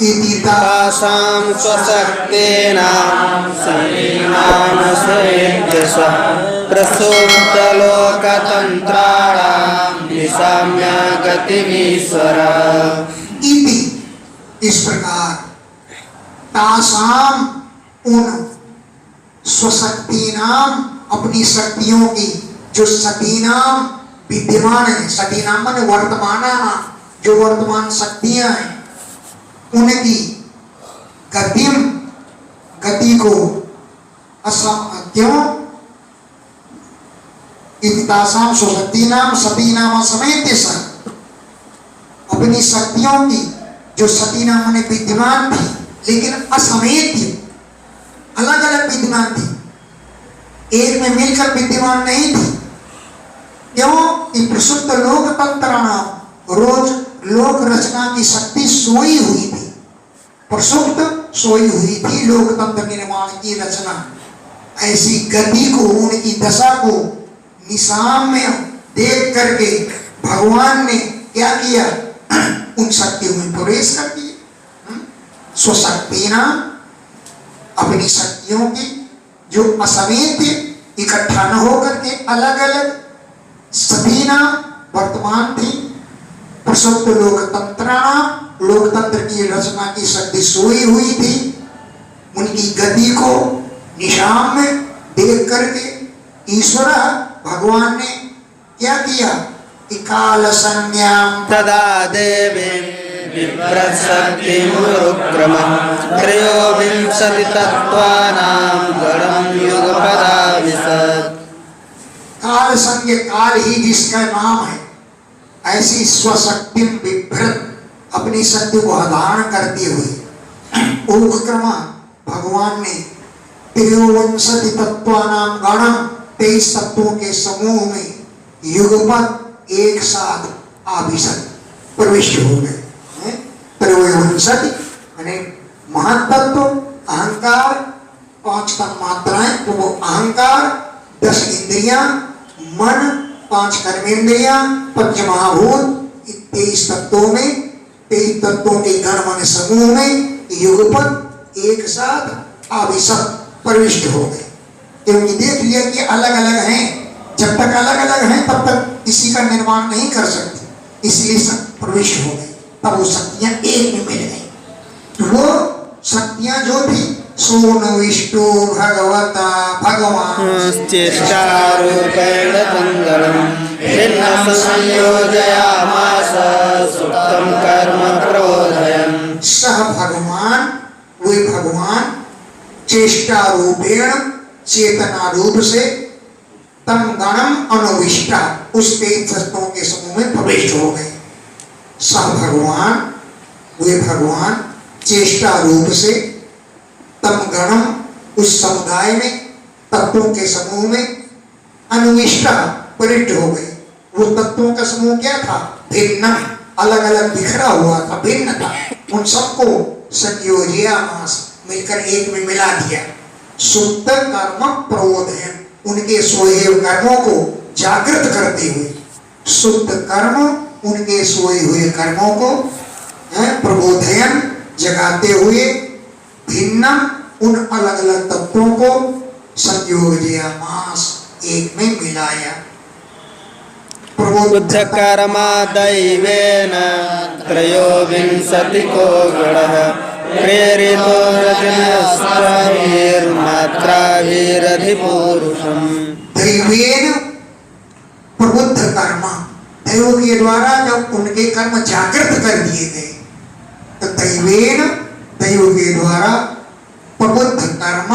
इति तासां स्वशक्तेनां शरीरान् सयेद्यशः प्रसूप्तलोकतन्त्राणां निशाम्य गतिमीश्वरः। इति इस प्रकार तासाम उन स्वशक्तिनाम अपनी शक्तियों की जो सतीनाम विद्यमान है, सतीनाम माने वर्तमान, जो वर्तमान शक्तियां हैं उनकी गति को क्यों इतितासाम स्वशक्तिनाम सतीनाम समेत अपनी शक्तियों की जो सतीनाम ने विद्यमान थी लेकिन असमेत थी, अलग अलग विद्यमान थी, एक में मिलकर विद्यमान नहीं थी। क्यों कि प्रसुप्त लोक तंत्राणाम रोज लोक रचना की शक्ति सोई हुई थी, प्रसुप्त सोई हुई थी लोक तंत्र निर्माण की रचना। ऐसी गति को उनकी दशा को निशाम्य देख करके भगवान ने क्या किया, उन शक्तियों में प्रवेश कर दिया। स्वशक्ति ना अपनी शक्तियों की जो असमेत इकट्ठा न होकर के अलग अलग सतीना वर्तमान थी, प्रसुप्त लोकतंत्र की रचना की शक्ति सोई हुई थी, उनकी गति को निशाम में देख करके ईश्वर भगवान ने क्या किया कि काल संज्ञां तदा देवी विप्रशक्तिमुरुक्रमः त्रयोविंशति तत्त्वानां गणं युगपदाविशत्। काल संज्ञ काल ही जिसका नाम है, ऐसी स्वशक्ति विभ्रत अपनी शक्ति को धारण करते हुए उपक्रम भगवान ने त्रयोविंशति तत्त्वानां गणं 23 तत्वों के समूह में युगपत एक साथ आविशत प्रविष्ट हो गए। त्रयोविंशति यानी महत्त्व, अहंकार, 5 तन्मात्राएं, तो वो अहंकार, 10 इंद्रियां, मन, 5 कर्मेंद्रियां, पंच महाभूत, 23 तत्वों में 23 तत्वों के गण मन समूह में युगपत एक साथ आविशत प्रविष्ट हो गए। क्योंकि देख लिया कि अलग अलग हैं, जब तक अलग अलग हैं तब तक किसी का निर्माण नहीं कर सकते, इसलिए सब प्रविष्ट हो गए। तब वो शक्तियां एक में मिल गई। वो शक्तियां जो थी सोनो विष्णु भगवता भगवान चेष्टारूपेण तंगलम भिन्न संयोजयामास सुप्तम कर्म प्रबोधयन्। सह भगवान, वे भगवान चेष्टा रूपेण चेतना रूप से तम गणम अनुविष्टा उस 23 तत्वों के समूह में प्रविष्ट हो गए। सह भगवान, वे भगवान चेष्टा रूप से तम गणम उस समुदाय में तत्वों के समूह में अनुविष्टा प्रविष्ट हो गए। वो तत्वों का समूह क्या था, भिन्न, अलग अलग बिखरा हुआ था, भिन्न था, उन सबको संयोजयामास मिलकर एक में मिला दिया। सुप्त कर्म प्रबोधयन् उनके सोए कर्मों को जागृत करते हुए, सुप्त कर्म उनके सोए हुए कर्मों को प्रबोधयन् जगाते हुए भिन्न उन अलग अलग तत्वों को संयोजयामास एक में मिलाया। प्रबुद्ध कर्मा दैवेन त्रयोविंशतिको गणः प्रेरितो रजनस्त्रैर्मात्राभिरधिपूरुषम्। दैवेन प्रबुद्ध कर्मा, दैव के द्वारा जब उनके कर्म जागृत कर दिए गए तो दैवेन, दैव के द्वारा प्रबुद्ध कर्म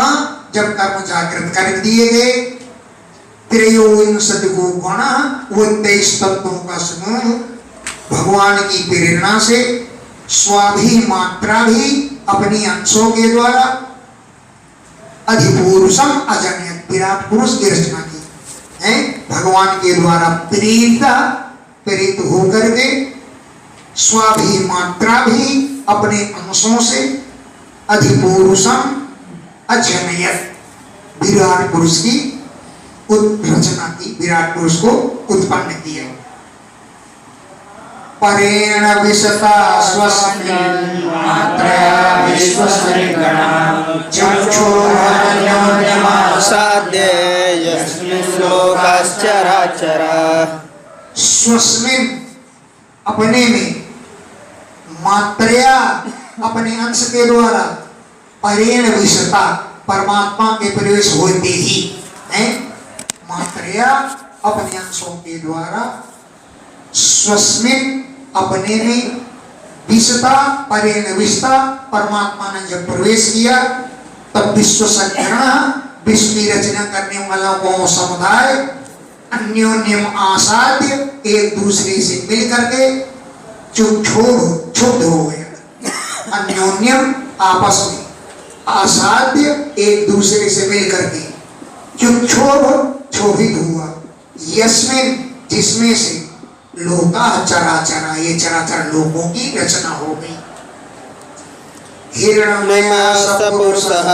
जब कर्म जागृत कर दिए गए, त्रयोविंशति को गणा वो 23 तत्वों का समूह भगवान की प्रेरणा से स्वाभी मात्रा भी अपनी अंशों के द्वारा अधिपुरुषम अजन्यत विराट पुरुष की रचना की है। भगवान के द्वारा प्रेरित होकर के स्वाभी मात्रा भी अपने अंशों से अधिपुरुषम अजन्यत विराट पुरुष की रचना की, विराट पुरुष को उत्पन्न किया। परेण विशता स्वस्मिन् मात्रा चराचरा स्वस्मिन् अपने में, मात्रया अपने अंश के द्वारा, परेण विशता परमात्मा के प्रवेश होते ही है, मात्रया अपने अंशों के द्वारा, स्वस्मिन् अपने में, विशता परेण विशता परमात्मा ने जब प्रवेश किया तब विश्व संकरण विश्व की रचना करने वालों को समुदाय अन्योन्यम आसाद्य एक दूसरे से मिल करके क्षुब्ध हो गया। अन्योन्यम आपस में, आसाद्य एक दूसरे से मिल करके, क्षोभित हुआ। यस्मिन जिसमें से, लोका चराचरा ये चराचर लोगों की रचना हो गई। हिरण्यमासपुरुषः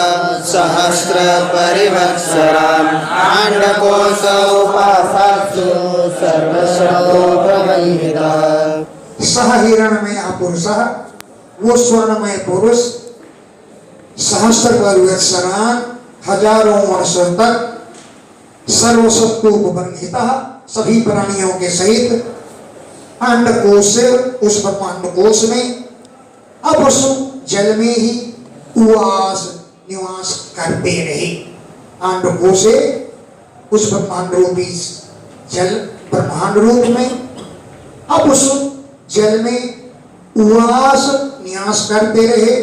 सहस्र परिवत्सरान् अंडकोश उपासात्सु सर्वशक्तोपमहितः। सह हिरण्यमय पुरुषः, वो स्वर्णमय पुरुष, सहस्र परिवत्सरान् हजारों वर्षों तक सर्वशक्तोपमहितः सभी प्राणियों के सहित अंडकोश से उस ब्रह्मांडकोश में अपसु जल में ही उवास निवास करते रहे। अंडकोश से उस ब्रह्मांड रूपी जल ब्रह्मांड रूप में अपसु जल में उवास निवास करते रहे।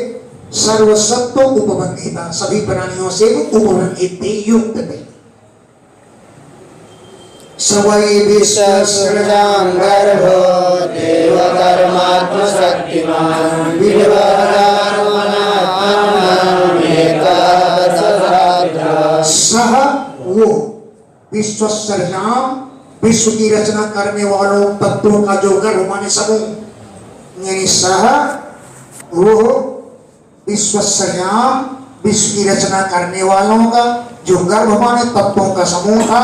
सर्वसत्व उपबंधिता सभी प्राणियों से उपबंधित थे, युक्त थे। सवै विश्वसृजां गर्भो देवकर्मात्म शक्तिमान् सह वो विश्वसृजां विश्व की रचना करने वालों तत्वों का जो गर्भ माने समूह, यानी सह वो विश्वसृजां विश्व की रचना करने वालों का जो गर्भ माने तत्वों का समूह था,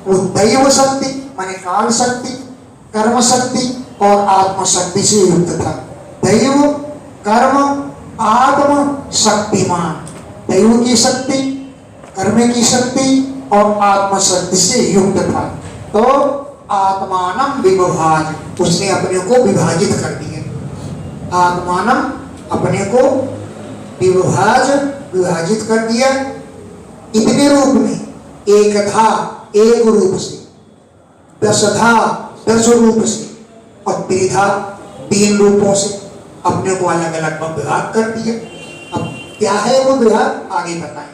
वो दैव शक्ति माने काल शक्ति, कर्म शक्ति और आत्म शक्ति से युक्त था। दैव, कर्म, आत्म शक्तिमान, दैव की शक्ति, कर्म की शक्ति और आत्म शक्ति से युक्त था। तो आत्मानम विभाज, उसने अपने को विभाजित कर दिया। आत्मानम अपने को विभाजित कर दिया। इतने रूप में, एकधा एक रूप से, दशधा दस रूप से और त्रिधा तीन रूपों से अपने को अलग अलग विभाग कर दिया। अब क्या है वो विभाग आगे बताएं।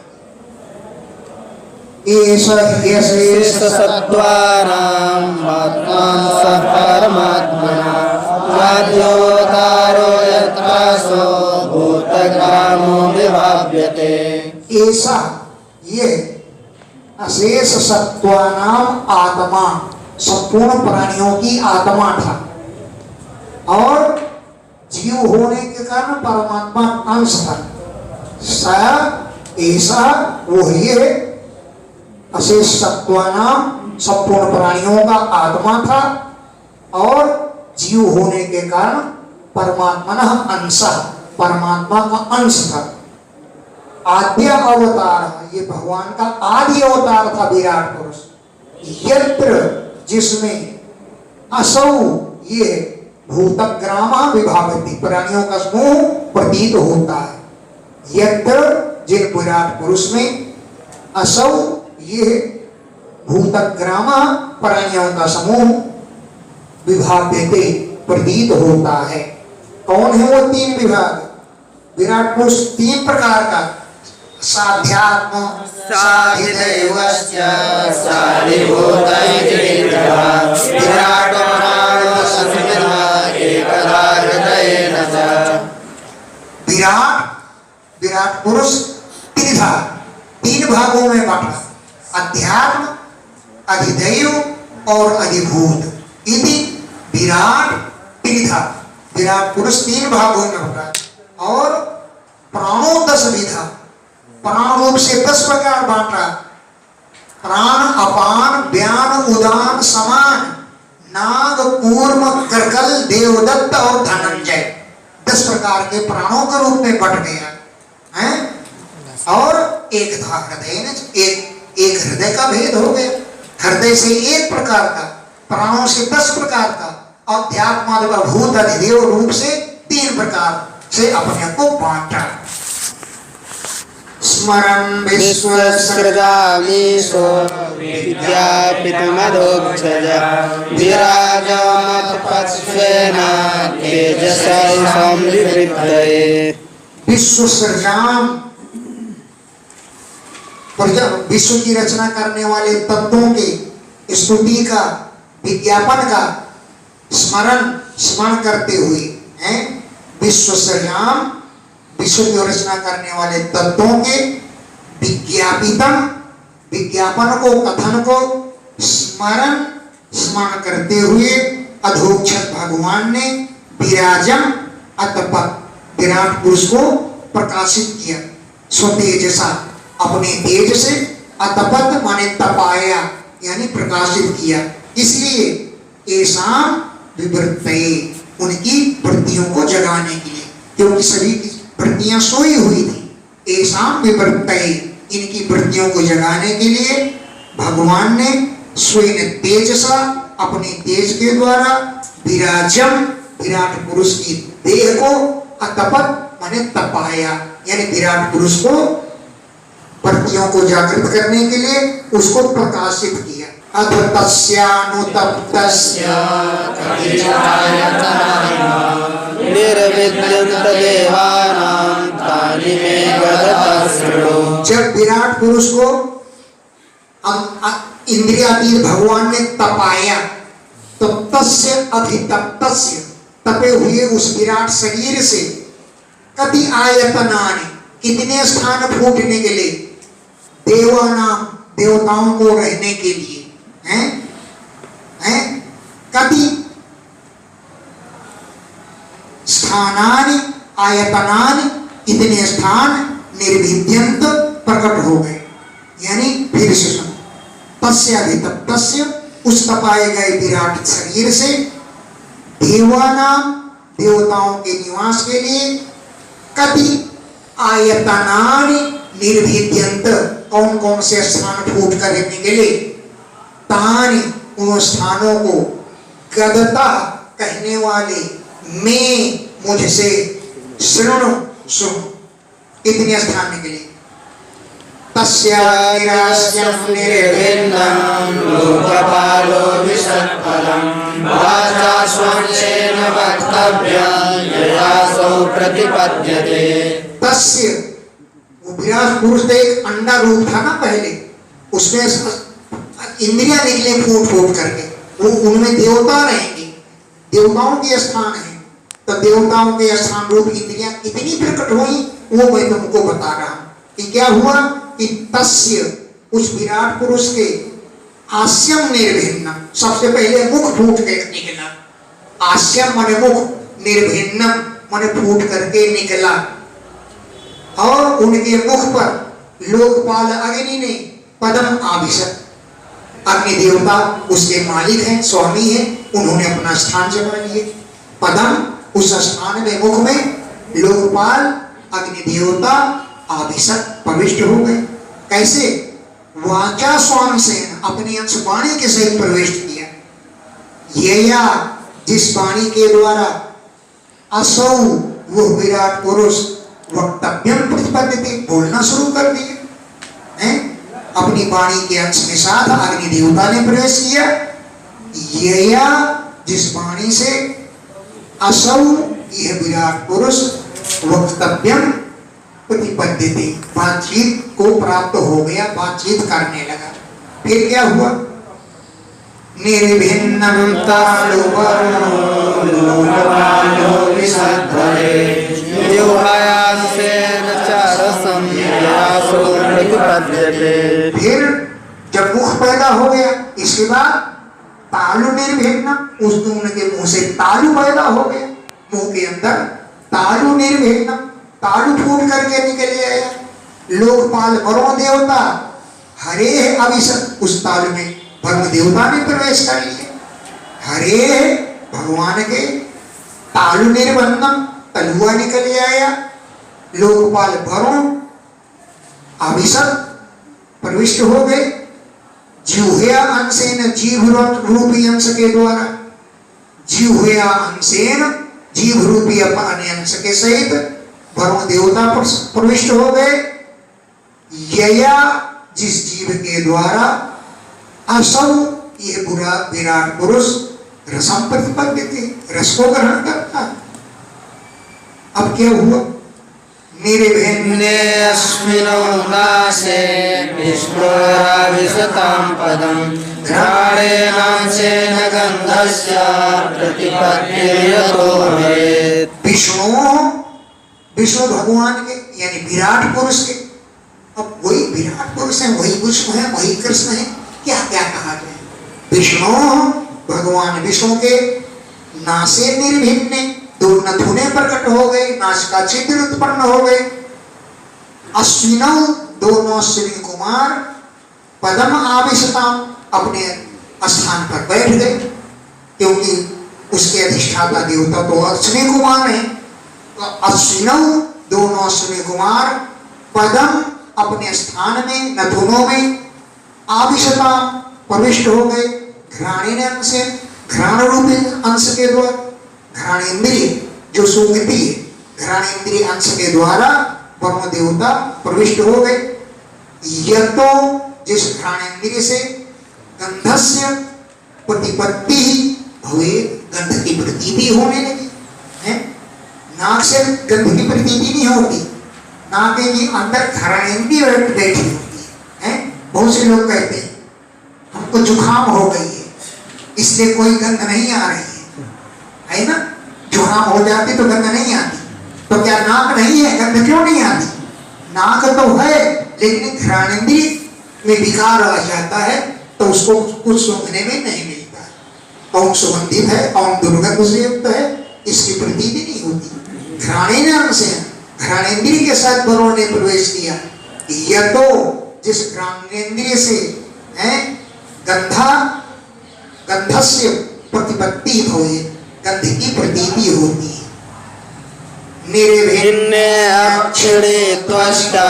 सत्त्वानां आत्मानं स परमात्मना वाद्योतारो यत्रासो भूतग्रामो विभाव्यते। ऐसा ये अशेष सत्वानाम आत्मा संपूर्ण प्राणियों की आत्मा था और जीव होने के कारण परमात्मा अंश था। ऐसा वो ही है अशेष सत्वानाम संपूर्ण प्राणियों का आत्मा था और जीव होने के कारण परमात्मा अंश, परमात्मा का अंश था। आद्य अवतार, ये भगवान का आदि अवतार था विराट पुरुष। यत्र जिसमें असौ ये भूतग्रामा विभावती प्राणियों का समूह प्रतीत होता है। यत्र जिन विराट पुरुष में असौ ये भूतग्रामा प्राणियों का समूह विभाव्यते प्रतीत होता है। कौन है वो तीन विभाग? विराट पुरुष तीन प्रकार का, साध्यात्म, साधिदैवश्च साधिभूतैर्विग्रहः विराटो नाम संविदा एकदा हृदयेन च। विराट पुरुष त्रिधा, तीन भागों में बांटा, अध्यात्म, अधिदैव और अधिभूत। इति विराट त्रिधा, विराट पुरुष तीन भागों में बांटा और प्राणों 10 विधा, प्राण रूप से 10 प्रकार बांटा। प्राण, अपान, व्यान, उदान, समान, नाग, कूर्म, कर्कल, देवदत्त और धनंजय 10 प्रकार के प्राणों के रूप में बट गया है। और एक था हृदय, एक हृदय का भेद हो गया। हृदय से 1 प्रकार का, प्राणों से 10 प्रकार का, अध्यात्म भूत अधिदेव रूप से 3 प्रकार से अपने को बांटा। स्मरं विश्वसृजामीशो विद्यापितुमधोक्षज विराजमत्पत्स्वेन तेजसा संविवृद्धये। विश्व सृजाम, विश्व की रचना करने वाले तत्वों के स्तुति का, विज्ञापन का स्मरण करते हुए हैं। विश्व सृजाम, विश्व की रचना करने वाले तत्वों के विज्ञापन को, कथन को स्मरण करते हुए अधोक्षज भगवान ने विराजम अतपत विराट पुरुष को प्रकाशित किया। स्वतेजसा, अपने तेज से, अतपत माने तपाया यानी प्रकाशित किया। इसलिए ऐसा विवृत्तये, उनकी वृत्तियों को जगाने के लिए, क्योंकि सभी की वृत्तियां सोई हुई थी। ऐसा विवृत्तये, इनकी वृत्तियों को जगाने के लिए भगवान ने स्वयं तेजसा, अपने तेज के द्वारा विराजम, विराट पुरुष की देह को, अतपत माने तपाया यानी विराट पुरुष को वृत्तियों को जागृत करने के लिए उसको प्रकाशित किया। अथ तस्यानुतप्तस्य निर्विद्यन्त देवानां तानि मे गदतस्रो। जब विराट पुरुष को इंद्रियातीत भगवान ने तपाया तो तस्य अभितप्तस्य, तपे हुए उस विराट शरीर से कति आयतनानि, कितने स्थान फूटने के लिए, देवानाम, देवताओं को रहने के लिए हैं, कति स्थानानि आयतनानि, इतने स्थान निर्विद्यंत प्रकट हो गए। यानी फिर से सुनो, तस्य अभितप्तस्य, उस तपाए गए विराट शरीर से देवानाम, देवताओं के निवास के लिए, कति आयतनानि निर्विद्यंत, कौन कौन से स्थान फूट कर रहने के लिए, तानि, उन स्थानों को, गदता कहने वाले, मैं मुझसे, शृणु सुन, इतने स्थान के लिए। तस्यानिरास्यं निर्भिन्नं लोकपालो विषत्परं वाचा स्वच्छेन वक्तव्यं ययासौ प्रतिपद्यते। तस्य, वो विराट पुरुष एक अंडा रूप था ना पहले, उसमें इंद्रियां निकले फूट फूट करके, वो उनमें देवता रहेंगे, देवताओं के स्थान है। तो देवताओं के स्थान रूप इंद्रियां इतनी प्रकट हुई, वो मैं तुमको बता रहा हूं कि क्या हुआ कि तस्य, उस विराट पुरुष के आस्यम निर्भिन्न, सबसे पहले मुख फूट के निकला। आस्यम माने मुख, निर्भिन्नम माने फूट करके निकला, और उनके मुख पर लोकपाल अग्नि ने पदम आभिषक, अग्नि देवता उसके मालिक हैं, स्वामी हैं, उन्होंने अपना स्थान जमा लिए। पदम, उस स्थान में, मुख में लोकपाल अग्नि देवता आभिषक प्रविष्ट हो गए। कैसे? वाचा स्वाम से, अपनी अंश वाणी के सहित प्रवेश किया। ये या, जिस वाणी के द्वारा असौ, वो विराट पुरुष वक्तव्यम प्रतिपद्यते, बोलना शुरू कर दिए हैं। अपनी वाणी के अंश के साथ अग्नि देवता ने प्रवेश किया। ये या, जिस वाणी से असौ, यह विराट पुरुष वक्तव्यम प्रतिपद्यते, बातचीत को प्राप्त हो गया, बातचीत करने लगा। फिर क्या हुआ? निर्भिन्नं तालुपर्णो लोकपालो विषध्वरे योहायासेन चारसं ययासौ प्रतिपद्यते। फिर जब मुख पैदा हो गया, इसके बाद तालु निर्भिन्न, उसमें उनके मुंह से तालु पैदा हो गया, मुंह के अंदर तालु निर्भिन्न, तालु फूट करके निकल आया। लोकपाल वरुण देवता हरे अभिषेक, उस तालु में वरुण देवता ने प्रवेश कर लिया। हरे भगवान के तालु निर्बंधम, तलुआ निकल आया। लोकपाल वरुण अभिषेक प्रविष्ट हो गए। जिह्वया अंशेन जीव रूपी अंश के द्वारा, जिह्वया अंशेन जीव रूपी अपने अंश के सहित वरुण देवता प्रविष्ट हो गए। यया जिस जीव के द्वारा असौ ये बुरा विराट पुरुष रसम प्रतिपद्यते, रस को ग्रहण करता है। अब क्या हुआ? मेरे भिन्ने अस्मिनो नासे विस्फुराविशतां पदं घ्राणेनांशेन गन्धस्य प्रतिपत्तिर्यतो भवेत्। विष्णु भगवान के यानी विराट पुरुष के, अब वही विराट पुरुष है, वही विष्णु है, वही कृष्ण है, क्या क्या कहा जाए? विष्णु भगवान विष्णु के नासे निर्भिन्न, दो नथुने प्रकट हो गए, नाश का छिद्र उत्पन्न हो गए। अश्विनौ दोनों अश्विनी कुमार पदम आविशताम अपने स्थान पर बैठ गए, क्योंकि उसके अधिष्ठाता देवता तो अश्विनी कुमार है। तो अश्विनौ दोनों अश्विनी कुमार पदम अपने स्थान में नथुनों में आविशताम प्रविष्ट हो गए। घ्राणेन अंश, घ्राण रूपी अंश के द्वारा, घ्राणेन्द्रिय जो सुंगती है, घ्राणेन्द्रिय अंश के द्वारा वरुण देवता प्रविष्ट हो गए। यह तो जिस घ्राणेन्द्रिय से गंधस्य प्रतिपत्ति भवे, गंध की प्रतीति होने लगी है। नाक से गंध की प्रतीति नहीं होती, नाक के अंदर घ्राणेन्द्रिय बैठी होती है। बहुत से लोग कहते हैं हमको जुकाम हो गई है इसलिए कोई गंध नहीं आ रही है ना? जुकाम हो जाती तो गंध नहीं आती, तो क्या नाक नहीं है, गंध क्यों नहीं आती? नाक तो है, लेकिन घ्राणेन्द्रिय में विकार आ जाता है तो उसको कुछ सूंघने में नहीं मिलता है। ओम सुगंधित है, ओम दुर्गंध से युक्त है, इसकी प्रतीति नहीं होती। घ्राणेन्द्रिय से, घ्राणेन्द्रिय के साथ वरुण ने प्रवेश किया। यह तो जिस घ्राणेन्द्रिय से है गंधस्य प्रतिपत्ति भवे, गंध की प्रतीति होती है। मेरे भिन्ने अक्षरे त्वष्टा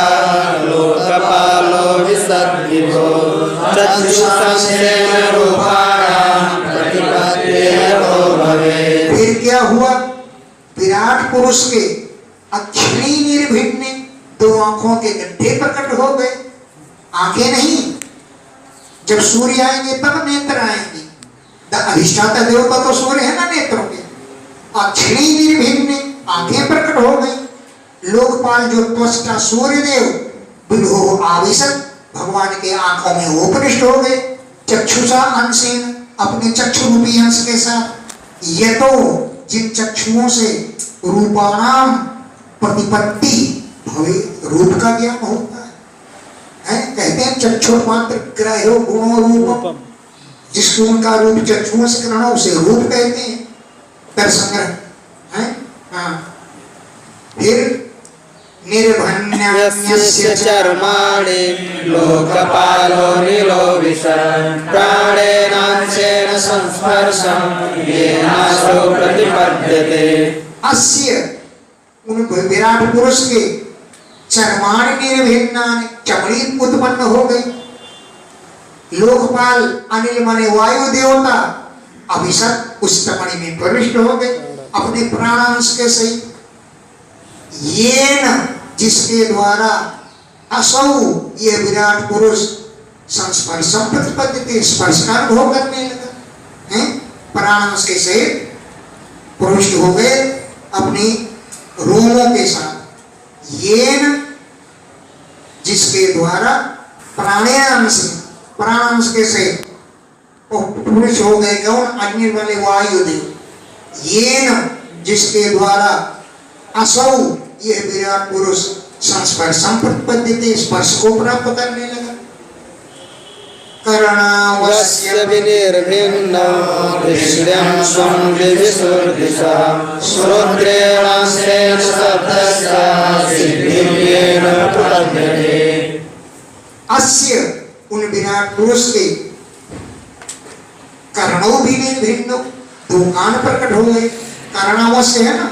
लोकपालो विसद्विभो चक्षुषंसेन रूपाणां प्रतिपत्तिर्यतो भवेत्। फिर क्या हुआ? विराट पुरुष के अक्षरी निर्भिन्न दो आंखों के गड्ढे प्रकट हो गए। आंखें नहीं, जब सूर्य आएंगे तब नेत्र आएंगे। अधिष्ठाता देवता तो सूर्य है ना नेत्रों के। अक्षरी निर्भिन्न आंखें प्रकट हो गई। लोकपाल जो त्वष्टा सूर्य देव विभो आविशत भगवान के आंखों में वो प्रविष्ट हो गए। चक्षुषा अंशेन अपने चक्षु रूपी अंश के साथ। ये तो जिन चक्षुओं से रूपाणाम प्रतिपत्ति भवे, रूप का ज्ञान होता है। कहते हैं चक्षु मात्र ग्रहो गुणो रूपम, जिसको उनका रूप चक्षुओं से ग्रहण उसे रूप कहते हैं। दर्शन है। हाँ, फिर निर्भन्यस्य चर्माणि लोकपालो निलोभिषन् प्राणेनांशेन संस्पर्शं येनासो प्रतिपद्यते। अस्य उन विराट पुरुष के चर्माणि निर्भिन्नानि, चमड़ी उत्पन्न हो गई। लोकपाल अनिल माने वायु देवता अभिषेक उस चमड़ी में प्रविष्ट हो गए अपने प्राणांश के सहित। येन जिसके द्वारा असौ ये विराट पुरुष संस्पर्शम प्रतिपद्यते, स्पर्श का अनुभव करने लगा है। प्राणांश के सहित प्रविष्ट हो गए अपनी रोमों के साथ। येन जिसके द्वारा प्राणांश के सहित पुरुष हो गए कौन? अग्नि वाले वायुदेव। येन जिसके द्वारा असौ यह विराट पुरुष संस्पर्शम प्रतिपद्यते, स्पर्श को प्राप्त करने लगा। कर्णावस्य विनिर्भिन्नं दृश्यं स्वं विविशुर्दिशः श्रोत्रेणांशेन शब्दस्य सिद्धिर्येन प्रपद्यते। अस्य उन विराट पुरुष के कर्णों भी निर्भिन्न, दो कान प्रकट हो गए। कर्णावस्य है ना,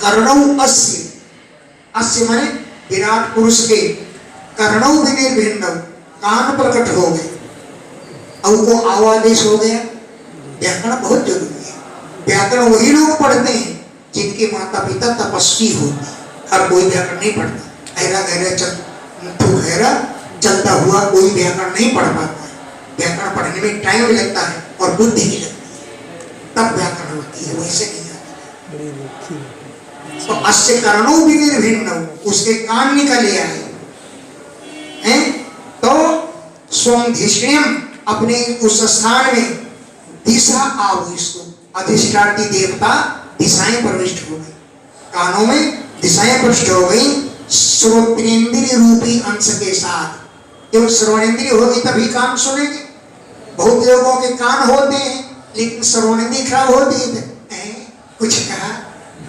कर्णौ अस्य, अस्य माने विराट पुरुष के कर्णौ भी निर्भिन्न, कान प्रकट हो गए। अब वो आवादेश हो गया। व्याकरण बहुत जरूरी है। व्याकरण वही लोग पढ़ते हैं जिनके माता पिता तपस्वी होते हैं। हर कोई व्याकरण नहीं पढ़ता। गहरा चलता हुआ कोई व्याकरण नहीं पढ़ पाता है। व्याकरण पढ़ने में टाइम लगता है और बुद्धि भी लगती है, तब व्याकरण होती है, वैसे नहीं आता। तो अस्य करणों भी निर्भिन्न, उसके कान निकले आए हैं। तो स्वयं अपने उस स्थान में दिशा आविष्ट, अधिष्ठात्री देवता दिशाएं प्रविष्ट हो गई, कानों में दिशाएं प्रविष्ट हो गई श्रोत्रेंद्रिय रूपी अंश के साथ। क्यों श्रवणेंद्रिय होगी तभी कान सुनेंगे। बहुत लोगों के कान होते हैं लेकिन श्रवणेंद्रिय खराब होती है। कुछ कहा,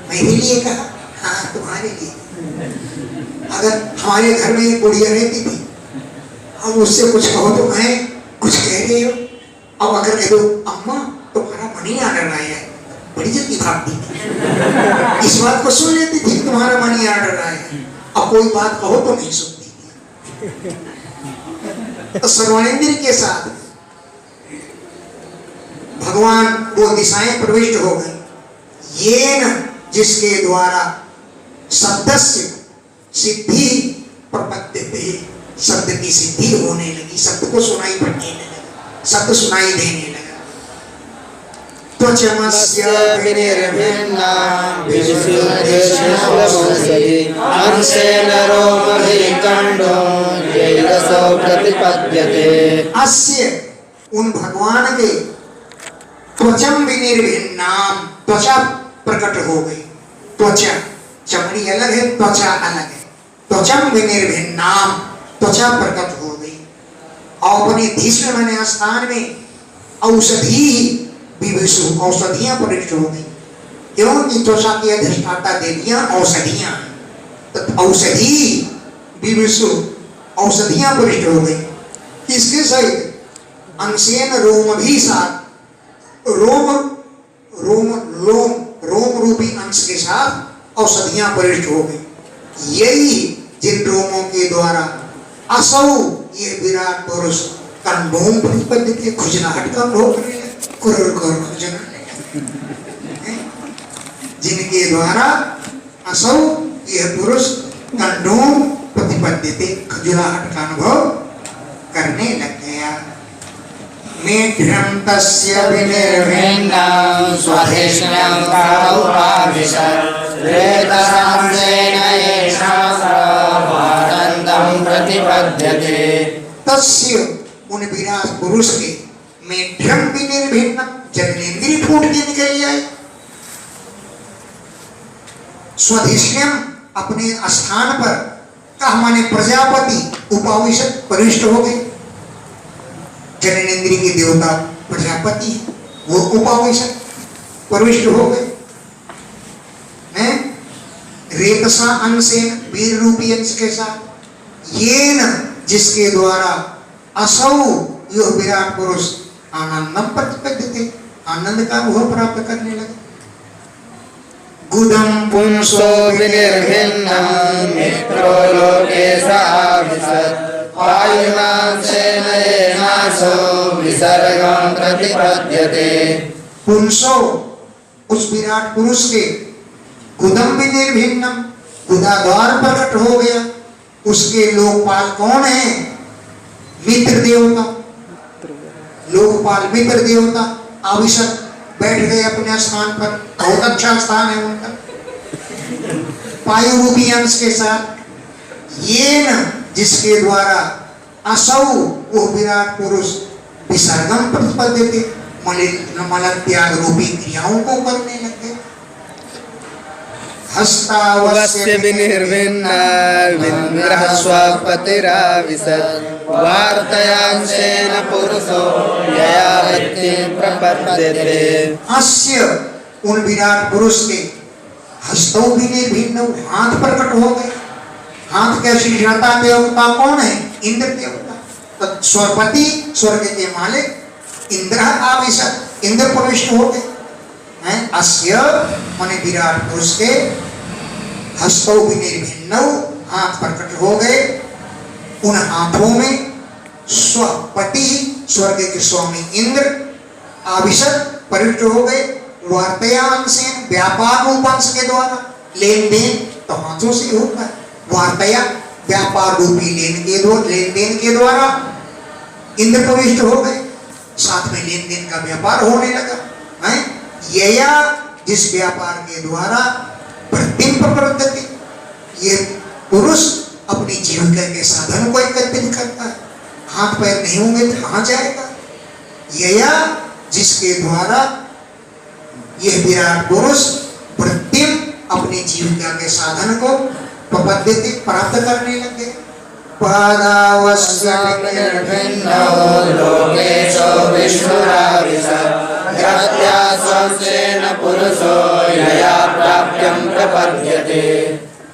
मेरे लिए कहा, हाँ तुम्हारे लिए। अगर हमारे घर में एक बुढ़िया रहती थी, अब उससे कुछ कहो तो मैं कुछ कह रही हो, अब अगर कह दो अम्मा तुम्हारा मनी ऑर्डर आया है, बड़ी जल्दी भागती थी। इस बात को सुन लेती थी तुम्हारा मनी ऑर्डर आया है, अब कोई बात कहो तो नहीं सुनती। तो श्रवणेंद्रिय के साथ भगवान वो दिशाएं प्रविष्ट हो गई। ये न जिसके द्वारा शब्दस्य सिद्धि प्रपद्यते, शब्द की सिद्धि होने लगी, शब्द को सुनाई पड़ने लगा, शब्द सुनाई देने लगा। त्वचमस्य विनिर्भिन्ना विशुद्धेश्वरमंसति अंशेन रोमभिकण्डो यैरसो प्रतिपद्यते। अस्य उन भगवान के त्वचम विनिर्भिन्नाम, त्वचा प्रकट हो गई। त्वचा चमड़ी अलग है, त्वचा अलग है। त्वचम विनिर्भिन्नाम, त्वचा प्रकट हो गई। और अपने धीष्ण मने स्थान में औषधि विविशु, औषधियां प्रविष्ट हो गई। क्योंकि त्वचा की अधिष्ठाता देवियां औषधियां, तो औषधि विविशु, औषधियां प्रविष्ट हो गई। किसके सहित? अंशेन रोम भी साथ, रोम रोम लोम, रोम रूपी अंश के साथ औषधियां प्रविष्ट हो गई। यही जिन रोमों के द्वारा असौ, ये विराट पुरुष कंडोम प्रतिपद्य के खुजलाहट का भोग करने लगे, जिनके द्वारा असौ ये पुरुष कंडोम प्रतिपद्य थे, खुजलाहट का अनुभव करने लग गया। मेढ्रं तस्य विनिर्भिन्नं स्वधिष्ण्यं कारुपाविशत् रेतसांसेन येषां स्वानन्दं प्रतिपद्यते। तस्य उन विराट पुरुष के मेढ्रं विनिर्भिन्नं, जननेन्द्रिय फूट के निकल आए। स्वधिष्ण्यम अपने स्थान पर, कहा माने प्रजापति, उपाविशत प्रविष्ट हो गए। जननेन्द्रिय के देवता प्रजापति, वो उपाविशत प्रविष्ट हो गए। रेतसा अंशेन, वीर रूपी अंश के साथ। ये न जिसके द्वारा असौ यह विराट पुरुष आनंदम प्रतिपद्यते, आनंद का अनुभव प्राप्त करने लगे। गुदम पुंसो विनिर्भिन्नं मित्रो लोके साविशत् वायुनांशेन येनासो विसर्गं प्रतिपद्यते। पुंसो उस विराट पुरुष के, गुदम विनिर्भिन्नम, गुदा द्वार प्रकट हो गया। उसके लोकपाल कौन है? मित्र देवता, लोकपाल मित्र देवता आविशत बैठ गए अपने स्थान पर। बहुत अच्छा स्थान है उनका, वायु रूपी अंश के साथ। ये न जिसके द्वारा असौ वो विराट पुरुष विसर्गम प्रतिपद्यते, मल त्याग रूपी क्रियाओं को करने लगे। हस्तावस्य विनिर्भिन्ना विन्द्रः स्वपतिराविशत् वार्तयांशेन पुरुषो ययावत्ति प्रपद्यते। अस्य उन विराट पुरुष के हस्तों विनिर्भिन्न, हाथ प्रकट हो गए। हाथ के शीर्षता देवता कौन है? इंद्र देवता। तो स्वरपति, स्वर्ग के मालिक इंद्र आविशत, इंद्र प्रविष्ट हो गए। अस्य माने विराट पुरुष के हस्तों विनिर्भिन्न, हाथ प्रकट हो गए। उन हाथों में स्वपति स्वर्ग के स्वामी इंद्र आविशत प्रविष्ट हो गए। वार्तयान से व्यापार रूप अंश के द्वारा लेन देन तो हाथों से होता है। वार्तया व्यापार रूपी लेन देन के द्वारा इंद्र प्रविष्ट हो गए, साथ में लेन देन का व्यापार होने लगा है। यया जिस व्यापार के द्वारा प्रतिम प्रवर्तते, ये पुरुष अपनी जीविका के साधन को एकत्रित करता है। हाथ पैर नहीं होंगे तो कहाँ जाएगा। यया जिसके द्वारा यह विराट पुरुष प्रतिम अपनी जीविका के साधन को प्रपद्यते प्राप्त करने लगे।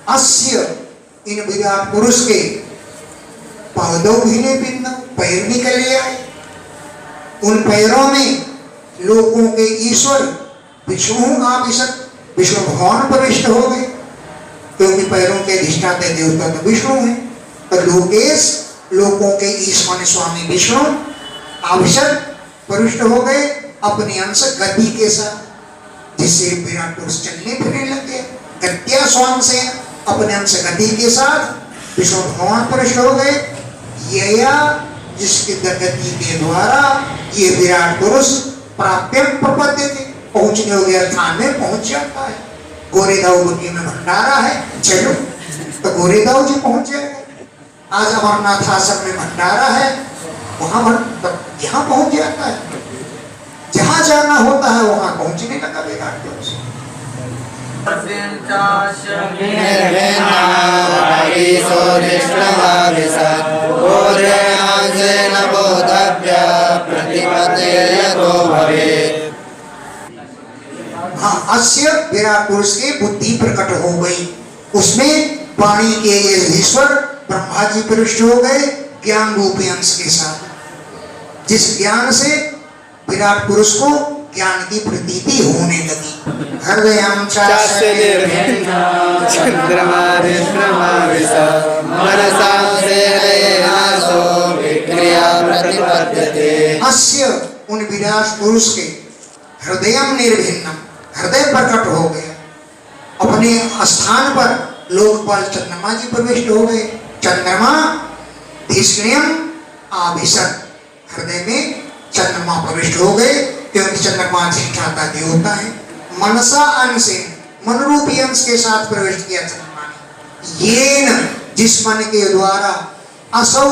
अस्य इन विराट पुरुष के पादौ भिन्न भिन्न पैर निकले आए। उन पैरों में लोगों के ईश्वर विष्णु आविशत विष्णु भगवान प्रविष्ट हो गए, क्योंकि पैरों के अधिष्ठाता देवता तो विष्णु है। तो लोकेश लोगों के ईश्वर स्वामी विष्णु आविशत प्रविष्ट हो गए अपने अंश गति के साथ, जिससे विराट पुरुष चलने फिरने लगे। गत्या स्वाम से अपने अंश गति के साथ विष्णु भगवान प्रविष्ट हो गए। यया जिसकी गति के द्वारा ये विराट पुरुष प्राप्य प्रपद्यते पहुंचने योग्य स्थान में पहुंच जाता है। गोरेदाऊ बुद्धि में भंडारा है, चलो तो गोरेदाऊ जी पहुंच जाएगा। आज अमरनाथ आश्रम में भंडारा है, वहां तो यहाँ पहुंच जाता है। जहां जाना होता है वहां पहुंचने लगा विराट पुरुष। हाँ, अस्य विराट पुरुष की बुद्धि प्रकट हो गई। उसमें वाणी के ये ईश्वर ब्रह्मा जी प्रविष्ट हो गए ज्ञान रूपी अंश के साथ, जिस ज्ञान से विराट पुरुष को ज्ञान की प्रतीति होने लगी। हृदयं चास्य निर्भिन्नं चंद्रमादिश्रमाविश मनसा सेनयेनासो विक्रिया प्रतिपद्यते। अस्य उन विराट पुरुष के हृदयं निर्भिन्नं हृदय प्रकट हो गया। अपने स्थान पर लोकपाल चंद्रमा जी प्रविष्ट हो गए। चंद्रमा धिष्ण्यम आभिषद, हृदय में चंद्रमा प्रविष्ट हो गए, क्योंकि चंद्रमा अधिष्ठाता देवता है। मनसा अंश से मन रूपी अंश के साथ प्रविष्ट किया चंद्रमा ने। येन जिस मन के द्वारा असौ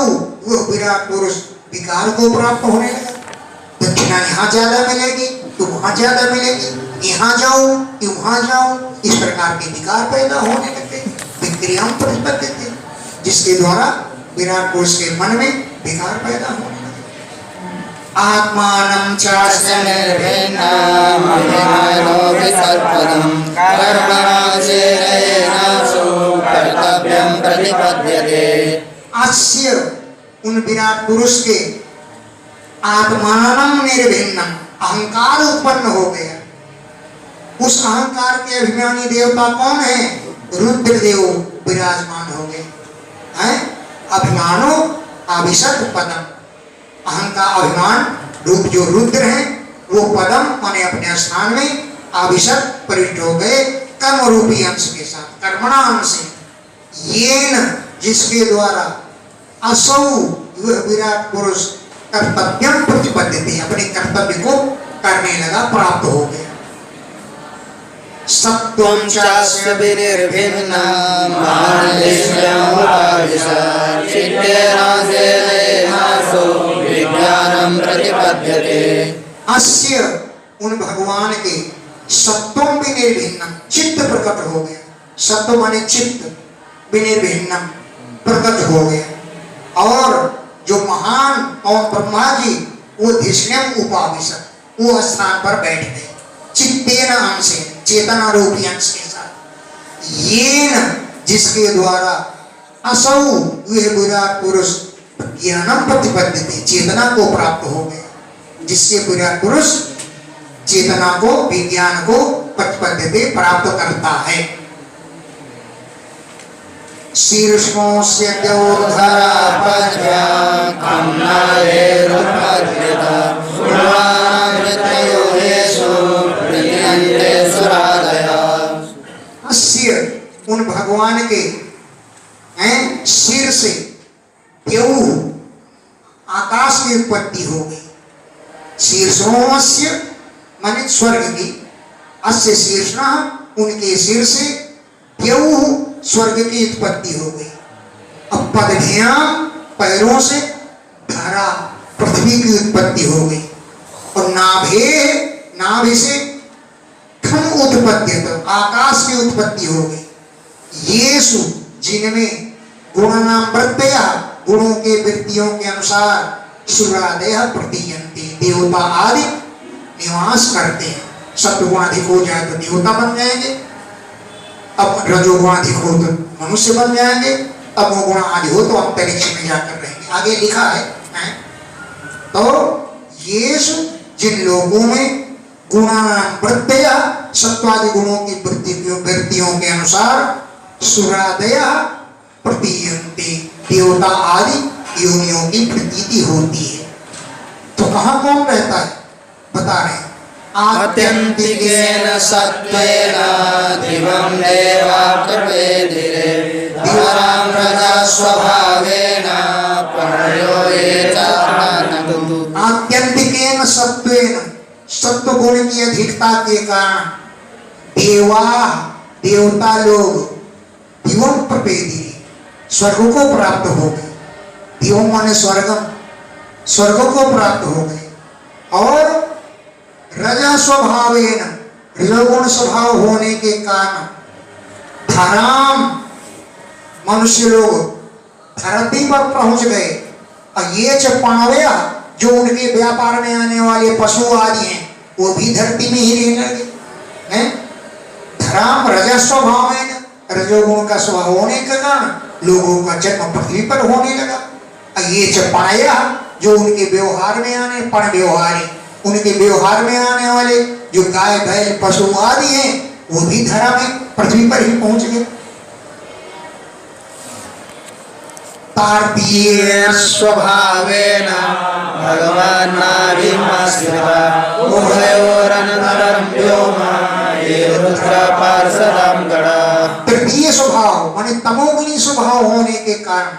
वह विराट पुरुष विकार को प्राप्त होने लगा। दक्षिणा यहाँ ज्यादा मिलेगी तो वहां ज्यादा मिलेगी, यहाँ जाऊं कि वहां जाऊं, इस प्रकार के विकार पैदा होने लगे। विक्रियां प्रतिपद्यते, जिसके द्वारा विराट पुरुष के मन में विकार पैदा होने लगे। आत्मानं चास्य निर्भिन्नं अभिमानो विसर्पणं कर्मणा सेनयेनासो कर्तव्यं प्रतिपद्यते। अस्य उन विराट पुरुष के आत्मानं निर्भिन्नं अहंकार उत्पन्न हो गया। उस अहंकार के अभिमानी देवता कौन है? रुद्रदेव विराजमान हो गए हैं। अभिमानो आविशत पदम, अहंकार अभिमान रूप जो रुद्र है वो पदम माने अपने स्थान में आविशत प्रविष्ट हो गए कर्म रूपी अंश के साथ, कर्मणा अंश से। येन जिसके द्वारा असौ वह विराट पुरुष कर्तव्यम प्रतिपद्यते, अपने कर्तव्य को करने लगा, प्राप्त हो गया। सत्वं चास्य विनिर्भिन्नं मानलेश्यं उपादिशत् चित्तेन सेनयेनासो विज्ञानं प्रतिपद्यते। अस्य उन भगवान के सत्वं विनिर्भिन्नं चित्त प्रकट हो गया। सत्व माने चित्त, विनिर्भिन्नं प्रकट हो गया। और जो महान और ब्रह्मा जी वो धिष्ण्यम उपाविशत्, वो स्थान पर बैठ गए चित्तेन अंशेन, चेतना रूपी अंश के साथ। येन जिसके द्वारा असौ वह विराट पुरुष ज्ञानम प्रतिपद्यते, चेतना को प्राप्त हो गया, जिससे विराट पुरुष चेतना को विज्ञान को प्रतिपद्यते प्राप्त करता है। शीर्षोऽस्य द्योर्धरा पद्भ्या खम्नादेरुत्पद्यत पूर्वामृतयो येषु प्रतीयन्ते सुरादयः। सिर उन भगवान के हैं सिर से द्यौः आकाश की उत्पत्ति हो गई। शीर्षोऽस्य माने स्वर्ग की, अस्य शीर्षणः उनके सिर से द्यौः स्वर्ग की उत्पत्ति हो गई। अब पदभ्यां पैरों से धरा पृथ्वी की उत्पत्ति हो गई और नाभि से खम उत्पत्ति आकाश की उत्पत्ति हो गई। येषु जिनमें गुणानां वृत्तया गुणों के वृत्तियों के अनुसार सुरादयः प्रतीयन्ते देवता आदि निवास करते हैं। सत्वगुण अधिक हो जाए तो देवता बन जाएंगे, अब रजोगुण अधिक हो तो मनुष्य बन जाएंगे, तमोगुण आदि हो तो अंतरिक्ष में जाकर रहेंगे। आगे लिखा है तो येषु जिन लोगों में गुणानां वृत्तया सत्वादि गुणों की वृत्तियों के अनुसार सुरादयः प्रतीयन्ते देवता आदि योनियों की प्रतीति होती है। तो कहाँ कौन रहता है बता रहे हैं। आत्यन्तिकेन सत्त्वेन दिवं देवा प्रवेदिरे धरां प्रजा स्वभावेन प्रणयो ये च अनन्तु। आत्यंतिकेन सत्त्वेन सत्व गुण की अधिकता के कारण देवता लोग दिवं प्रवेदिरे स्वर्ग को प्राप्त हो गए। दिवं माने स्वर्ग को प्राप्त हो गए और रजा स्वभावेन रजोगुण स्वभाव होने के कारण धराम मनुष्य लोग धरती पर पहुंच गए। और ये पावया जो उनके व्यापार में आने वाले पशु आदि हैं वो भी धरती में ही रहने लगे हैं। धराम रजा स्वभावेन रजोगुण का स्वभाव होने के कारण लोगों का जन्म पृथ्वी पर होने लगा। ये चपाया जो उनके व्यवहार में आने पण व्यवहारी उनके व्यवहार में आने वाले जो गाय बैल पशु आदि हैं वो भी धरा में पृथ्वी पर ही पहुंच गए। तार्तीय स्वभावेन भगवान् नाभिमाश्रितः उभयोरनन्तरं व्योमा ये रुद्र पार्षदां गणः। तृतीय स्वभाव माने तमोगुणी स्वभाव होने के कारण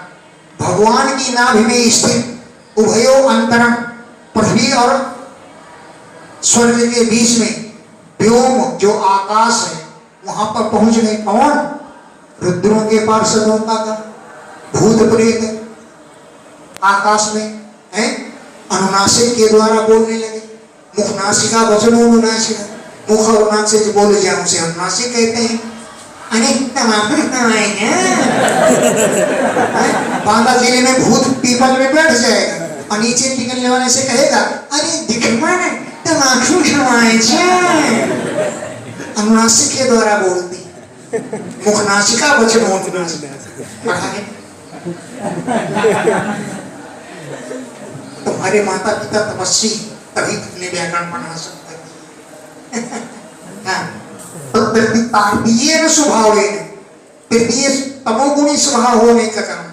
भगवान की नाभि में स्थित उभयो अंतरम पृथ्वी और स्वर्ग के बीच में व्योम जो आकाश है वहां पर पहुंच गए। कौन? रुद्रों के पार्षदों का भूत प्रेत आकाश में है अनुनासिक के द्वारा बोलने लगे। मुख नासिका वचनो अनुनासिका मुख और नाक से जो बोले जाए उसे अनुनासिक कहते हैं। बांदा जिले में भूत पीपल में बैठ जाएगा और नीचे निकलने वाले से कहेगा अरे दिखवा ने तमाशू खवाए अनुनासिक के द्वारा बोलती मुख नासिका वचन तुम्हारे माता पिता तपस्वी तभी तुमने व्याकरण बना सकते। तृतीय स्वभाव तृतीय तमोगुणी स्वभाव होने का कारण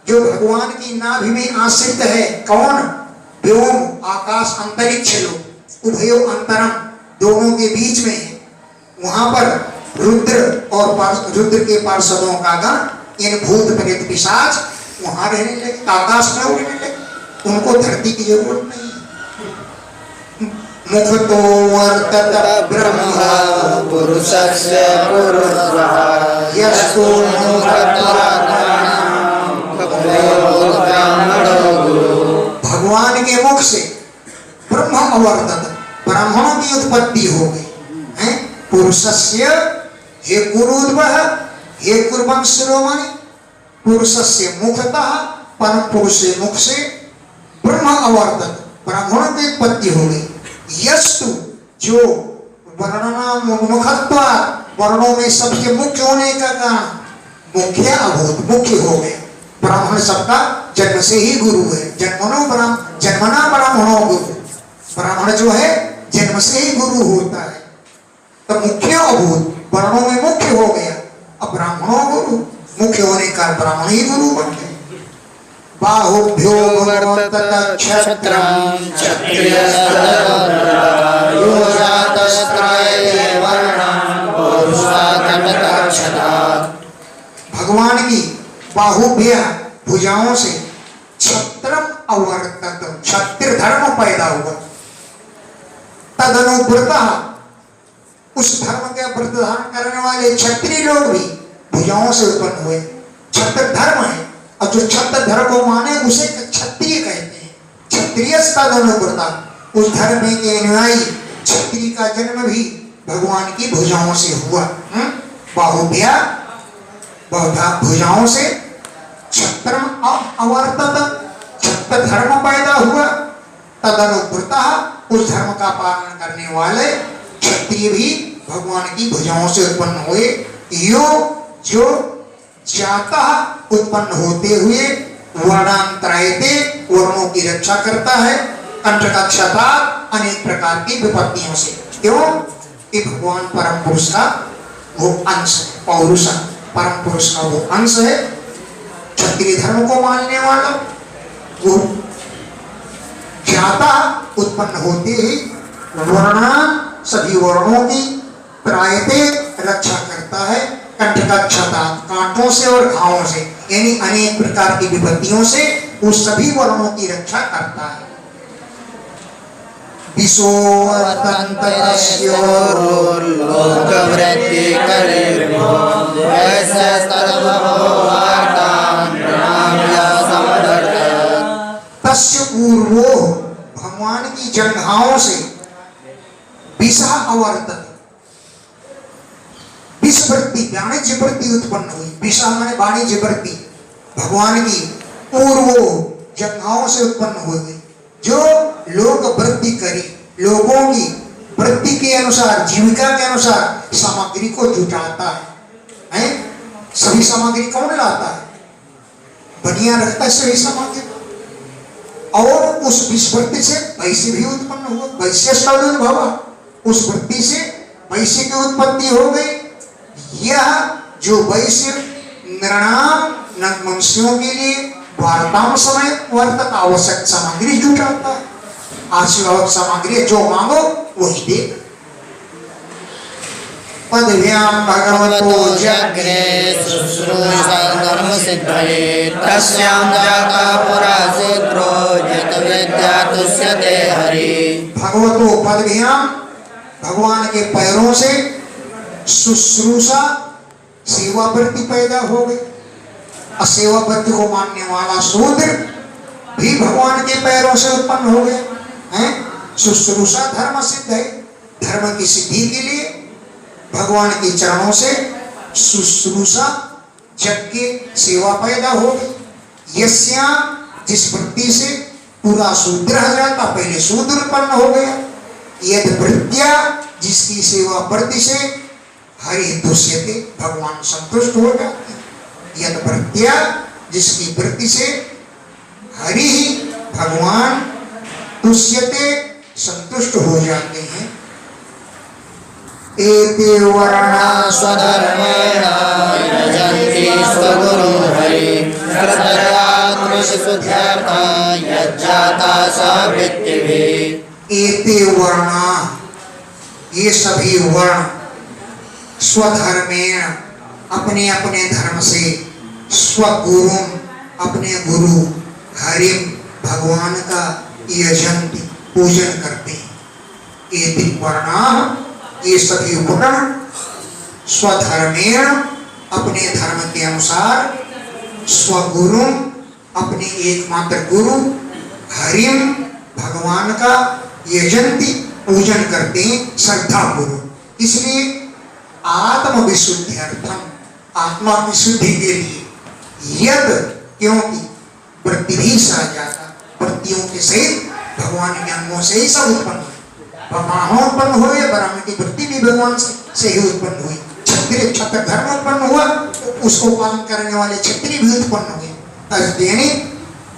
जो भगवान की नाभि में आश्रित है। कौन? व्योम आकाश अंतरिक्ष लोग उभयो अंतरम दोनों के बीच में है। वहां पर रुद्र और रुद्र के पार्षदों का गण इन भूत प्रेत पिशाच वहां रहने लगे आकाश में उड़ने लगे। उनको धरती की जरूरत नहीं। मुख तो वर्तत ब्रह्म पुरुषस्य पुरुषः यस्तु भगवान के मुख से ब्रह्म अवर्तत ब्राह्मणों की उत्पत्ति हो गई है। पुरुषस्य हे कुरुद्वः हे कुर्वंश शिरोमणि पुरुषस्य मुखतः परम पुरुष से मुख से ब्रह्म अवर्तत ब्राह्मणों की उत्पत्ति हो गई। यस्तु जो मुखत्व वर्णों में सबसे मुख्य होने का कारण मुख्य अभूत मुख्य हो गया। ब्राह्मण सबका जन्म से ही गुरु है। जन्मना ब्राह्मणों गुरु ब्राह्मण जो है जन्म से ही गुरु होता है। तो मुख्य अभूत वर्णों में मुख्य हो गया अब ब्राह्मणों गुरु मुख्य होने का ब्राह्मण ही गुरु बनते हैं। बाहुभ्यो वर्तत क्षत्रं भगवान की बाहुभ्य भुजाओं से क्षत्रम अवर्तत, क्षत्रिय धर्म पैदा हुआ। तदनुव्रत, उस धर्म के व्रत धारण करने वाले क्षत्रिय लोग भी भुजाओं से उत्पन्न हुए। क्षत्र धर्म है, और जो क्षत्र धर्म को माने उसे क्षत्रिय कहते हैं। क्षत्रिय तदनुव्रत, उस धर्म के अनुयायी क्षत्रिय का जन्म भी भगवान की भुजाओं से हुआ। बाहुभ्या भुजाओं से क्षत्रम अवर्तत, क्षत्र धर्म पैदा हुआ। तदनुव्रत, उस धर्म का पालन करने वाले क्षत्रिय भी भगवान की भुजाओं से उत्पन्न हुए। यो जो जाता उत्पन्न होते हुए वर्णांतरायते, वर्णों की रक्षा करता है, कंटकक्षता अनेक प्रकार की विपत्तियों से। क्यों कि भगवान परम पुरुष का वो अंश है, पौरुष परम पुरुष का वो अंश है। क्षत्रिय धर्म को मानने वाला वो जाता उत्पन्न होते ही वर्ण, सभी वर्णों की त्रायते रक्षा करता है, कंटकक्षता कांटों से और घावों से, यानी अनेक प्रकार की विपत्तियों से उस सभी वर्णों की रक्षा करता है। तस्य पूर्वो, भगवान की जंघाओं से विषा अवर्तत, विष वृत्ति वाणिज्य वृत्ति उत्पन्न हुई। विषा माने वाणिज्य वृत्ति भगवान की पूर्वो जंघाओं से उत्पन्न हो गई। जो लोग वृत्ति करी, लोगों की वृत्ति के अनुसार, जीविका के अनुसार सामग्री को जुटाता है। सभी सामग्री कौन लाता है? बढ़िया रखता है सभी सामग्री। और उस विष वृत्ति से वैश्य भी उत्पन्न हुआ। वैश्य सदुद्भव, उस वृत्ति से वैश्य की उत्पत्ति हो गई। यह जो वैश्य नृणाम मनुष्यों के लिए वार्ताम समय वर्तक आवश्यक सामग्री जुटाता है। आवश्यक सामग्री जो मांगो वही दे। पदव्याम भगवतो जग्रे शुश्रूषा धर्म सिद्धये तस्यां जाता पुरा शूद्रो यत विद्या तुष्यते हरि। भगवतो पदव्याम, भगवान के पैरों से शुश्रूषा सेवा वृत्ति पैदा हो गई। असेवा वृत्ति को मानने वाला शूद्र भी भगवान के पैरों से उत्पन्न हो गया है। शुश्रूषा धर्म सिद्ध है, धर्म की सिद्धि के लिए भगवान के चरणों से शुश्रूषा जग के सेवा पैदा हो गई। यस्या, जिस वृत्ति से पूरा शूद्र हो जाता, पहले शूद्र उत्पन्न हो गया। यद वृत्तिया, जिसकी सेवा वृत्ति से हरि तुष्यते, भगवान संतुष्ट हो जाते। यद वृत्तिया, जिसकी वृत्ति से हरि भगवान तुष्यते, संतुष्ट हो जाते हैं। एते वर्णा स्वधर्मेण यजन्ति स्वगुरुं हरि श्रद्धयात्मशुद्ध्यर्था यज्जाता सा वृत्तिभिः। एते वर्णा, ये सभी वर्ण स्वधर्मेण, अपने अपने धर्म से, स्वगुरुं, अपने गुरु हरिम, भगवान का यजन्ति, पूजन करते हैं। एते वर्णा, ये सभी वर्ण स्वधर्मेण, अपने धर्म के अनुसार, स्वगुरु, अपने एकमात्र गुरु हरिम, भगवान का यजन्ति, पूजन करते हैं श्रद्धा पूर्वक। इसलिए आत्म विशुद्ध्यर्थम, आत्मा विशुद्धि के लिए, यद, क्योंकि वृत्ति भी सह जाता, वृत्तियों के सहित भगवान के अंगों से ही सब उत्पन्न हुए। ब्रह्मांड उत्पन्न हुए, ब्राह्मण की वृत्ति भी भगवान से ही उत्पन्न हुई। क्षत्रिय क्षत्र धर्म उत्पन्न हुआ, तो उसको पालन करने वाले क्षत्रिय भी उत्पन्न हुए। यानी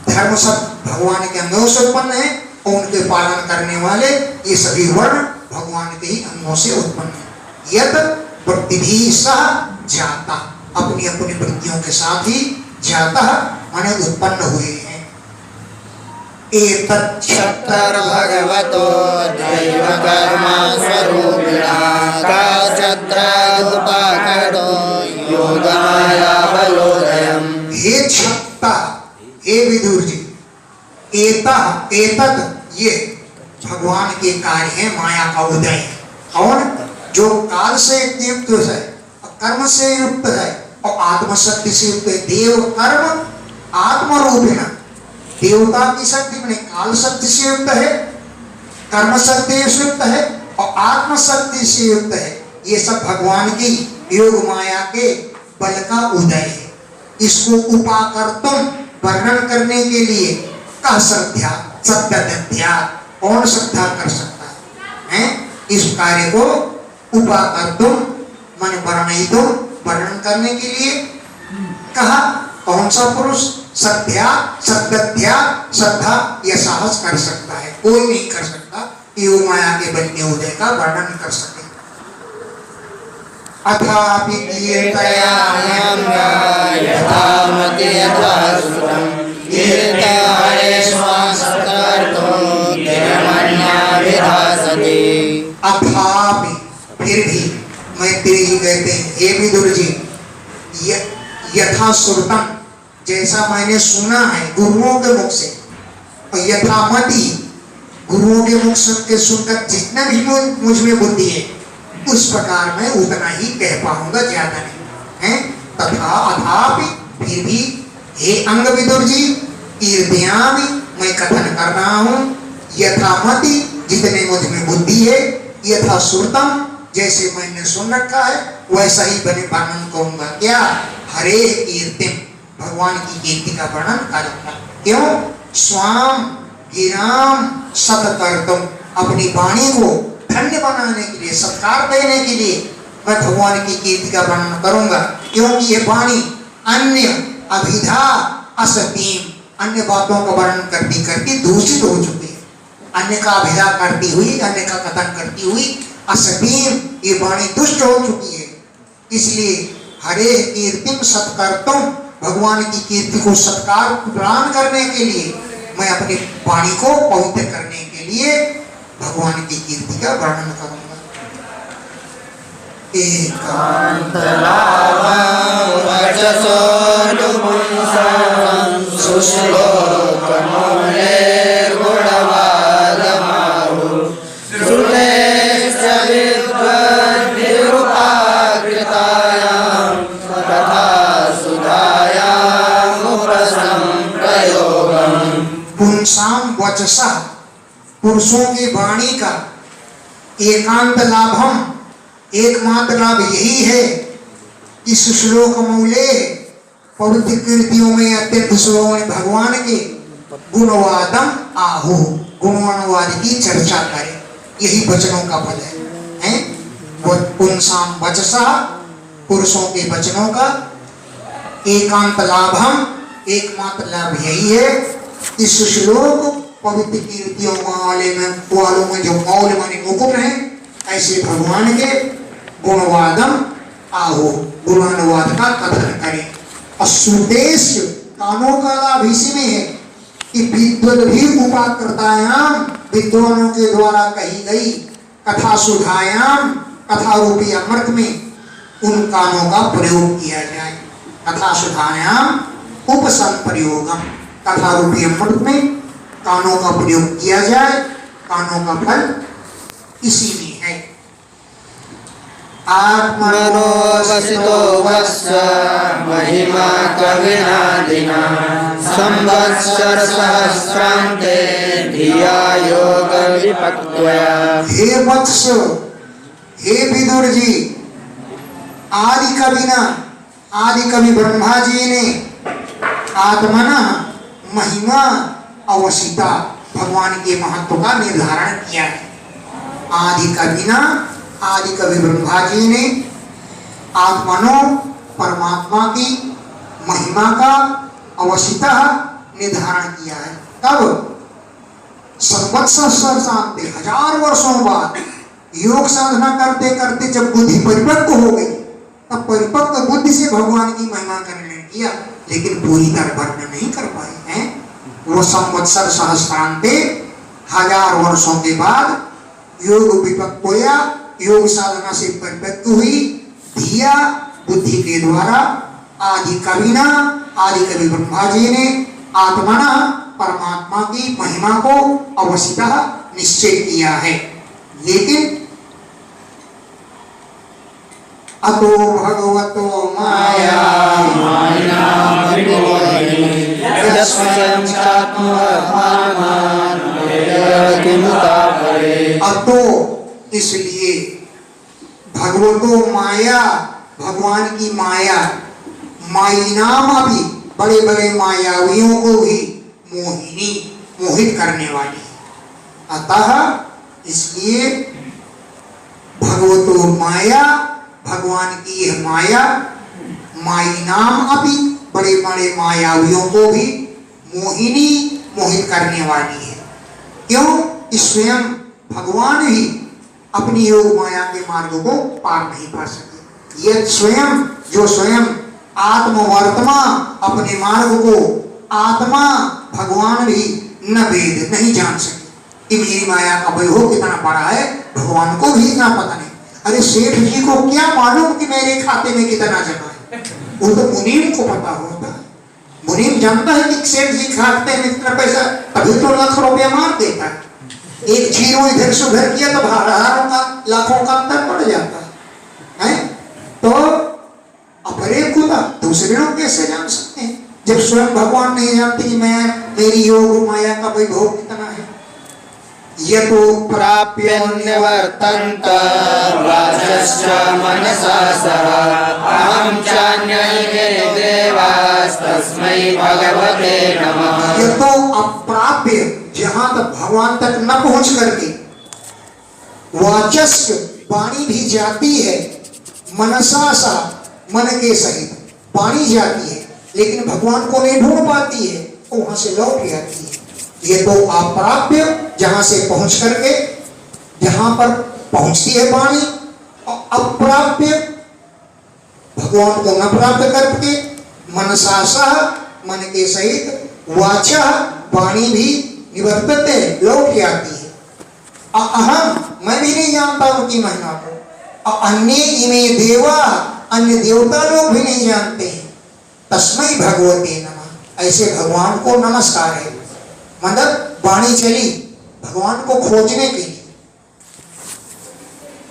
धर्म सब भगवान के अंगों से उत्पन्न है, और उनके पालन करने वाले ये सभी वर्ण भगवान के ही अंगों से उत्पन्न है। यद वृत्ति भी सह जाता, अपनी अपनी वृत्तियों के साथ ही जाता माने उत्पन्न हुए हैं। एतत् भगवतो दैव कर्मा स्वरूपिणा काचत्रादुपाकरो योगमाया बलोदयम्। हे क्षत्ता, हे विदुर जी, एतत् ये भगवान के कार्य है, माया का उदय। कौन? जो काल से युक्त है, कर्म से युक्त है और आत्मशक्ति से युक्त है। देव कर्म आत्म रूपेण, देवता की शक्ति में काल शक्ति से युक्त है, कर्म शक्ति से युक्त है और आत्म शक्ति से युक्त है। ये सब भगवान की योग माया के बल का उदय है। इसको उपाकर तुम वर्णन करने के लिए कह श्रद्धा सत्या, कौन श्रद्धा कर सकता है? इस कार्य को उपाकर तुम मन वर्णितुम वर्णन करने के लिए कहा। कौन सा पुरुष? श्रद्धा श्रद्धा यह साहस कर सकता है, कोई नहीं कर सकता योग माया के बल के उदय का वर्णन कर सके। अथापि कीर्तयाम्यहं यथामति यथाश्रुतं कीर्तयारेष्वासकर्तो गिरमण्याभिधासते। अथापि फिर भी, मैत्री जी कहते हैं, हे विदुर जी, यथा श्रुतम जैसा मैंने सुना है गुरुओं के मुख से, और यथामति गुरुओं के मुख से सुनकर जितना भी मुझ में बुद्धि है उस प्रकार मैं उतना ही कह पाऊंगा, ज्यादा नहीं है। तथा अथापि फिर भी, हे अंग विदुर जी, कीर्तयामि मैं कथन कर रहा हूँ, यथामति जितने मुझ में बुद्धि है, यथा श्रुतम जैसे मैंने सुन रखा है वैसा ही बने वर्णन करूंगा। क्या? हरे कीर्तिम, भगवान की कीर्ति का वर्णन करूंगा। क्यों? स्वाम गिराम सत्कर्तुम, अपनी वाणी को धन्य बनाने के लिए, सत्कार देने के लिए मैं भगवान की कीर्ति का वर्णन करूंगा। क्योंकि ये वाणी अन्य अभिधा असतीम, अन्य बातों का वर्णन करती करती दूषित हो चुकी है। अन्य का अभिधा करती हुई, अन्य का कथन करती हुई असतीम, ये वाणी दुष्ट हो चुकी है। इसलिए हरे कीर्तिम सत्कर्तुम, भगवान की कीर्ति को सत्कार प्रदान करने के लिए मैं अपनी वाणी को पवित्र करने के लिए भगवान की कीर्ति का वर्णन करूंगा। पुंसाम वचसा, पुरुषों की वाणी का एकांत लाभम, एकमात्र लाभ यही है कि श्लोक मूले पवित्र कृतियों में अत्यंत श्लोकों में भगवान के गुणवादम आहु, गुणानुवाद की चर्चा करें। यही वचनों का फल है। पुंसाम वचसा, पुरुषों के वचनों का एकांत लाभम, एकमात्र लाभ यही है। इस श्लोक पवित्र कीर्तियों वालों में जो मौल माने मुकुट है, ऐसे भगवान के गुणवादम आहो, गुणानुवाद का कथन करें। और सुदेश्य कानों का लाभ इसी में है कि विद्वद भी उपाकृतायाम, विद्वानों के द्वारा कही गई कथा सुधायाम, कथा रूपी अमृत में उन कानों का प्रयोग किया जाए। कथा सुधायाम उपसंप्रयोगम, कथा रूपी अमृत में कानों का प्रयोग किया जाए। कानों का फल इसी में है। आत्मनो वसितो वत्स महिमा कविनादिना संवत्सर सहस्रांते धिया योग विपक्त्वया। हे वत्स, हे विदुर जी, आदि कवि ब्रह्मा जी ने आत्मना महिमा अवसिता, भगवान के महत्व का निर्धारण किया है। आदि कवि ब्रह्मा जी ने आत्मनो, परमात्मा की महिमा का अवसिता निर्धारण किया है। तब संवत्सर शांति, 1000 वर्षों बाद योग साधना करते करते जब बुद्धि परिपक्व हो गई, अब परिपक्व बुद्धि से भगवान की महिमा करने किया, लेकिन पूरी तरह वर्णन नहीं कर पाए हैं। वो संवत्सर सहस्त्रांते, 1000 वर्षों के बाद योग विपक्व होया, योग साधना से परिपक्व हुई, धिया बुद्धि के द्वारा आदि कविना, आदि कवि ब्रह्मा जी ने आत्मना परमात्मा की महिमा को अवश्यतः निश्चय किया है। लेकिन अतो भगवतो माया स्वयं अतो, इसलिए भगवतो माया, भगवान की माया, माई नाम अभी बड़े बड़े मायावियों को भी मोहिनी, मोहित करने वाली। अतः इसलिए भगवतो माया, भगवान की यह माया, माई नाम अभी बड़े बड़े मायावियों को भी मोहिनी, मोहित करने वाली है। क्यों? स्वयं भगवान ही अपनी योग माया के मार्ग को पार नहीं पा सके। यह स्वयं, जो स्वयं आत्मवर्तमा अपने मार्ग को आत्मा भगवान भी न वेद नहीं जान सके कि मेरी माया का वैभव कितना बड़ा है, भगवान को भी इतना पता नहीं। अरे सेठ जी को क्या मालूम कि मेरे खाते में कितना जमा है? वो तो मुनीम को पता होता है। मुनीम जानता है कि सेठ जी खाते में इतना पैसा, तभी तो लाख रुपया मार देता है। एक जीरो इधर से उधर किया तो हजारों का, लाखों का अंतर पड़ जाता है। तो अपरे खुदा दूसरे लोग कैसे जान सकते हैं जब स्वयं भगवान नहीं जानते कि मैं, मेरी योग माया का वैभव कितना है? ये तो प्राप्य निवर्तन्त वाचश्च मनसा सह अहं चान्ये देवास्तस्मै भगवते नमः। ये तो अप्राप्य, जहां तक भगवान तक न पहुंच करके वाचस्क वाणी भी जाती है, मनसा सा मन के सहित वाणी जाती है, लेकिन भगवान को नहीं ढूंढ पाती है, वहां से लौट जाती है। ये तो अप्राप्य, जहां से पहुंच करके, जहां पर पहुंचती है वाणी, और अप्राप्य भगवान को न प्राप्त करके मनसा सह मन के सहित, वाचा वाणी भी निवर्तते लौट जाती है। अहम, मैं भी नहीं जानता उनकी महिमा को, और अन्य इमे देवा, अन्य देवता लोग भी नहीं जानते हैं। तस्मै भगवते नमः, ऐसे भगवान को नमस्कार है। मतलब वाणी चली भगवान को खोजने के लिए,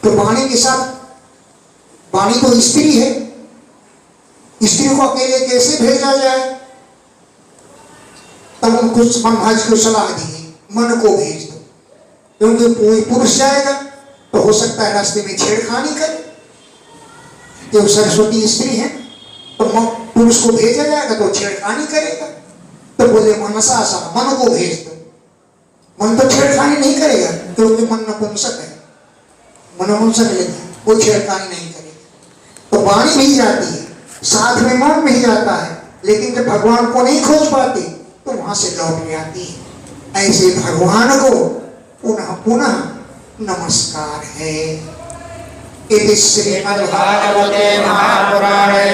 तो वाणी के साथ, वाणी तो स्त्री है, स्त्री को अकेले कैसे भेजा जाए? तब उनको ब्रह्मा जी को सलाह दी, मन को भेज दो, क्योंकि कोई पुरुष जाएगा तो हो सकता है रास्ते में छेड़खानी करे। जो सरस्वती स्त्री है तो पुरुष को भेजा जाएगा तो छेड़खानी करेगा। तो बोले मनसा सा, मन को भेज दो। मन तो छेड़खानी नहीं करेगा क्योंकि मन नपुंसक है, मनोंसक लेगा, कोई छेड़खानी नहीं करेगा। तो वाणी भी जाती है, साथ में मन भी जाता है, लेकिन जब भगवान को नहीं खोज पाते तो वहां से लौट जाती है। ऐसे भगवान को पुनः पुनः नमस्कार है। इति श्रीमद्भागवते महापुराणे